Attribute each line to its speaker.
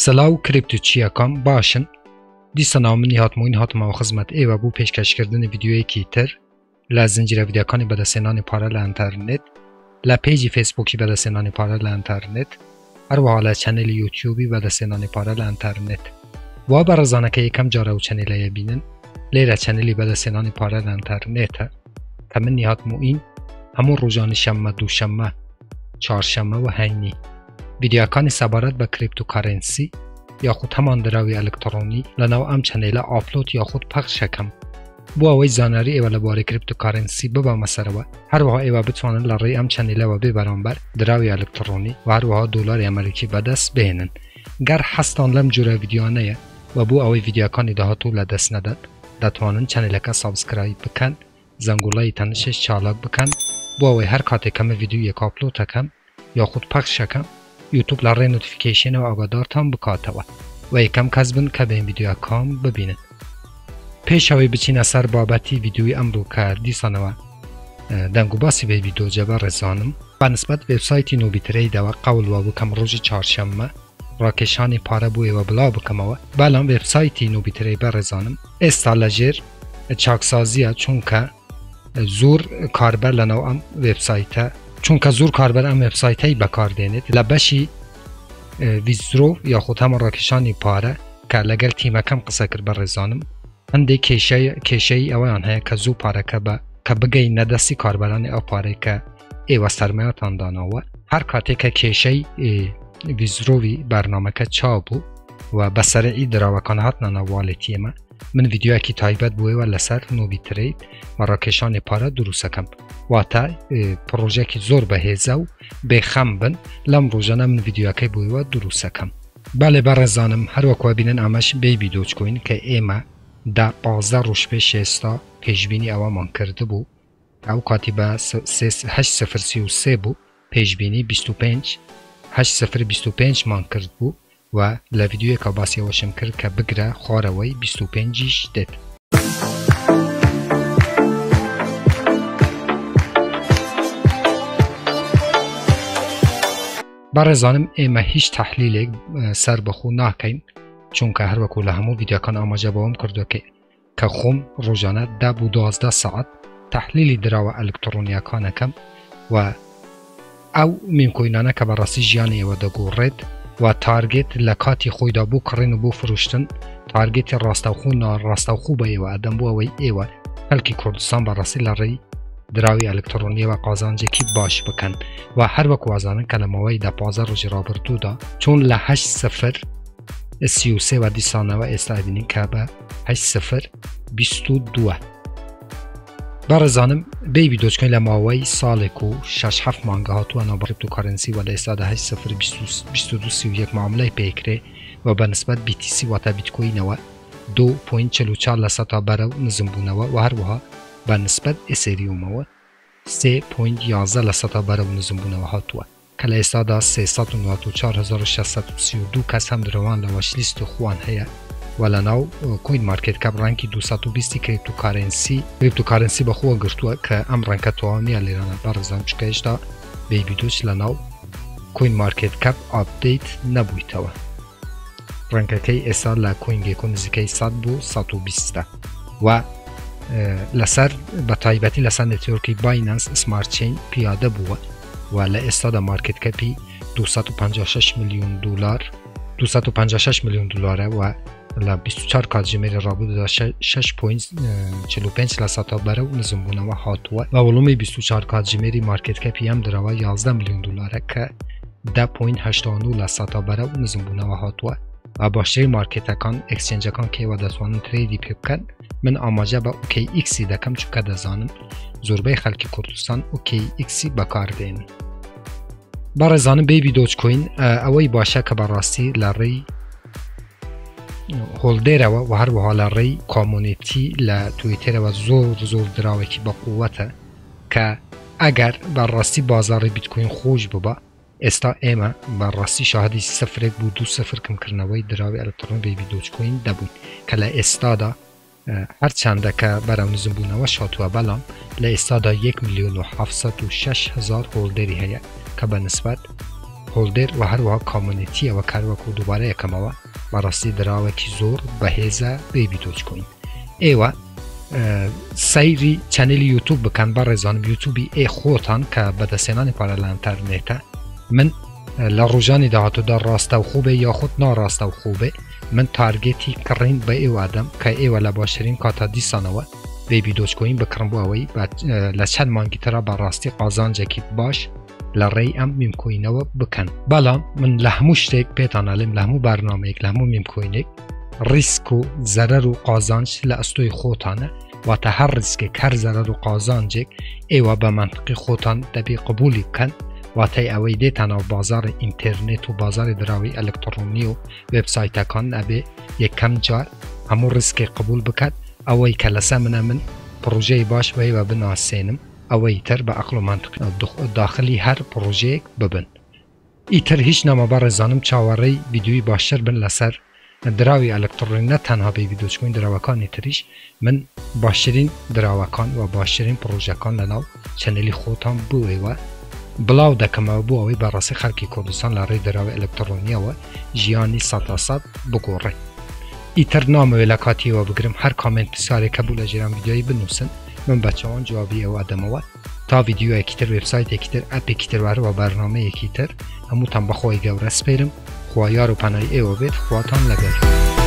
Speaker 1: سلااو کریپتوچیەکان باشن دیسان منی هاتمەوە خزمەت ئێوە بۆ پێشکەشکردنی ڤیدیۆیەکی تر لە زنجیرە ڤیدیۆکانی بەدەستهێنانی پارە لە ئینتەرنێت لە پێیجی فێسبووکی بەدەستهێنانی پارە لە ئینتەرنێت هەروەها لە چەنێلی یوتیوبی بەدەستهێنانی پارە لە ئینتەرنێت وا بەڕێزانەکە یەکەم جارە ئەو چەنێلەیە بینن لێرە چەنێلی بەدەستهێنانی پارە لە ئینتەرنێتە کە منی هاتموئین هەموو ڕۆژانی شەممە دووشەممە چوارشەممە و هەینی ڤیدیۆکانی سەبارەت بە کریپتۆکارنسی یاخود هەمان دراوی ئەلکترۆنی لەناو ئەم چەنێلە ئاپلۆد یاخود پەخشەکەم بۆ ئەوەی زانیاری ئێوە لەبارەی کریپتۆکارنسی ببەمە سەرەوە هەروەها ئێوە بتوانن لە ڕێی ئەم چەنێلەوە بێ بەرامبەر دراوی ئەلکترۆنی و هەروەها دۆلاری ئەمریکی بەدەست بهێنن گەر حەستان لەم جۆرە ڤیدیۆانەیە و بۆ ئەوەی ڤیدیۆکانی داهاتوو لە دەست نەدەن دەتوانن چەنێلەکە سابسکرایب بکەن زەنگوڵەی تەنشش چالاک بکەن بۆ ئەوەی هەر کاتێکەمە ڤیدیۆیەک ئاپلۆد دەکەم یاخود پەخشەکەم یوتیوب لە ڕێ نۆتیفیکیشنەوە ئاگادارتان بکاتەوە و یەکەم کەس بن کە بێن ڤیدیۆکان ببینن پێشەوەی بچینە سەر بابەتی ڤیدیۆی ئەمڕۆ کە دیسانەوە دەنگ و باسی بێ ڤیدیۆ ڕێزانم بەنسبەت وێبسایتی نۆبیترەیەوە قەولوا بکەم ڕۆژی چوارشەممە ڕاکێشانی پارە بۆ ئێوە بڵاو بکەمەوە بەڵام وێبسایتی نۆبیترەی بەڕێزانم ئێستا لەژێر چاکسازیە چونکە زۆر کاربەر لەناو ئەم وێبسایتە چونکە زۆر کاربەر ئەم وێبسایتەی بەکاردێنێت لە بەشی ویزدرۆ یاخود هەمە ڕاکێشانی پارە کە لەگەڵ تیمەکەم قسە کرد بەڕێزانم هەندێک کێشەی ئەوەیان هەیە کە زوو پارەکە بە کە بگەین نەدەستی کاربەرانی ئەو پارەی کە ئێوە سەرمایەتان داناوە هەر کاتێکە کێشەی ویزدرۆوی بەرنامەکە چاو بوو و بەسەرعی دراوەکان هاتنە ناو واڵێتی ئێمە من ڤیدیۆیەکی تایبەت بووەوە لەسەر نۆبیترەی و ڕاکێشانی پارە دروستەکەم واتە پرۆژێکی زۆر بەهێزە و بێخەم بن لەم ڕۆژانە من ڤیدیۆەکەی بووەوە دروستەکەم بالێ بەڕێزانم هەروەکوە بینن ئەمەش بەیبی دۆچکۆین کە ئێمە دا 15 ڕۆژ پێش ئێستا پێشبینی ئەوەمان کرده بوو ئەو کاتی بە 8:33 بوو پێشبینی 8:25 مان کرد بوو و لە ڤیدیۆیەکە باسیەوەشم کرد کە بگرە خوارەوەی 25ش دێت بەڕێزانم ئێمە هیچ تەحلیلێک سەر بەخۆ ناکەین چونکە هەروەکو لە هەموو ڤیدیۆکان ئاماژە بەوەم کردوکە کە خۆم ڕۆژانە 10 بۆ 12 سەعات تەحلیلی دراوە ئەلکترۆنیەکانەکەم و ئەو میمکۆینانە کە بەڕاستی ژیانی ئێوە دەگۆڕێت و تارگێت لە کاتی خۆیدا بۆ کڕین و بۆ فروشتن تارگێتی ڕاستەوخۆ ناڕاستەوخۆ بە ئێوە ئەدەم بۆ ئەوەی ئێوە خەڵکی کوردستان بەڕاستی لە ڕێی دراوی ئەلکترۆنیەوە قازانجێکی باش بکەن و هەروەکو وازانن کە لەمەوەی دا 15 ڕۆژی ڕابردوودا چۆن لە 8:33 و دیسانەوە ئێستا بینین کە بە 8:22 بەڕێزانم بەیبی دۆچکەین لە ماوەی ساڵێک و 6-7 مانگە هاتووە ناو کریپتۆکارنسی و لە ئێستادا 8:22 معاملەی پێکرێ و بەنسبەت BTC واتە بیتکۆینەوە 2.44% بەرەو نزمبوونەوە و هەروەها بەنسبەت ئێسێریومەوە 3.11% بەرەو نزمبوونەوە هاتووە کە لە ئێستادا 394,632 کەس هەم درەوان لە وەشلیستی خوان هەیە و لە ناو کوین مارکێت کەپ ڕەنکی 220 کریپتۆکارنسی بەخۆوە گرتووە کە ئەم ڕەنکە تەواویە لێرانە بەڕێزان چکە هێشتا بەیبیدۆچ لە ناو کوین مارکێت کەپ ئاپدەیت نەبوویتەوە ڕەنکەکەی ئێستا لە کوینگێک و نزیکەی 100 بۆ 120 و لەسەر بە تایبەتی لەسەر نێتۆرکی باینەنس سمارت چین پیادە بووە و لە ئێستادا مارکێت کەپی 256 میلیۆن دلار 256 میلیۆن دلارە و لە 24 کاتژمێری ڕابردوودا 6.45% بەرەو نزمبوونەوە هاتووە و وەڵامی 24 کاتژمێری مارکێت کەپی ئەم درەوە 11 میلیۆن دلارە کە 10.89% بەرەو نزمبوونەوە هاتووە و باشترین مارکێتەکان ئەکسچێنجەکان کێوە دەتوانن ترێدی پێ بکەن من ئاماژە بە OKX دەکەم چونکە دەزانم زۆربەی خەڵکی کوردستان OKX بەکاردێنن بەڕێزانم بەیبی دۆچکۆین ئەوەی باشە کە بەڕاستی لە ڕێی هۆڵدێرەوە و هەروەها لە ڕێی کۆمونیتی لە تویترەوە زۆر دراوێکی بەقووەتە کە ئەگەر بەڕاستی بازاڕی بیتکۆین خۆش ببە ئێستا ئێمە بەڕاستی شاهدی سفرێک بوو 2-0 کەمکردنەوەی دراوی ئەلکترۆن بەیبی دۆچکۆین دەبووین کە لە ئێستادا هەر چەندەکە بەرەو نزمبوونەوە شاتووە بەڵام لە ئێستادا 1,706,000 هۆڵدەری هەیە کە بەنسبەت هولدر و هروها کامیونیتی و کارو دوباره یکماوه براستی دراوه کی زور بهزه بیبی دوج کوین ایوه سیری چنل یوتیوب بکن بر رزانم یوتیوبی ای خوتان که بدسینان پارال انترنته من لروجانی دهاتو در راسته و خوبه یا خود ناراسته و خوبه من تارگتی کرین به ایو آدم که ایو لباشرین کاتا دیسانوه بیبی دوج کوین بکرم بو اوی لچند مانگی ترا براستی قازانجه کی باش لری ام میم کوینو بکن بالا من لهموش تک پیتان علم لهمو برنامه یک لهمو میم کوینک ریسک و ضرر و قازانج لاستوی خوتانه و تا هر ریسک هر ضرر و قازانجک ایوا به منطقی خوتان دبی قبولی کن و تا اوی دیتانا بازار اینترنت و بازار دراوی الکترونی و وبسایت کان ابی یک کم جار همو ریسک قبول بکد اوی کلسه من پروژه باش و ایوا بناسینم اوی تر به عقل و منطق داخلی هر پروژه ببن ایتر هیچ نما بر زانم چاوری ویدیوی باشتر بن لسر دراوی الکترونی نه تنها به ویدیو چکوین دراوکان تریش من باشترین دراوکان و باشترین پروژکان لناو چنلی خوتان بوی و بلاو دکم بو اوی براسی خلکی کردستان لاری دراوی الکترونی و جیانی سات بگوره ایتر نام ولکاتی و بگرم هر کامنت بسیاری قبول اجرام ویدیویی بنووسن من بچه آن جوابی او آدموات تا ویدیو اکیتر وبسایت اکیتر اپ اکیتر و برنامه اکیتر همو تن بخوای گورس پیرم خوایار و پنای ایو بید خواتان لگل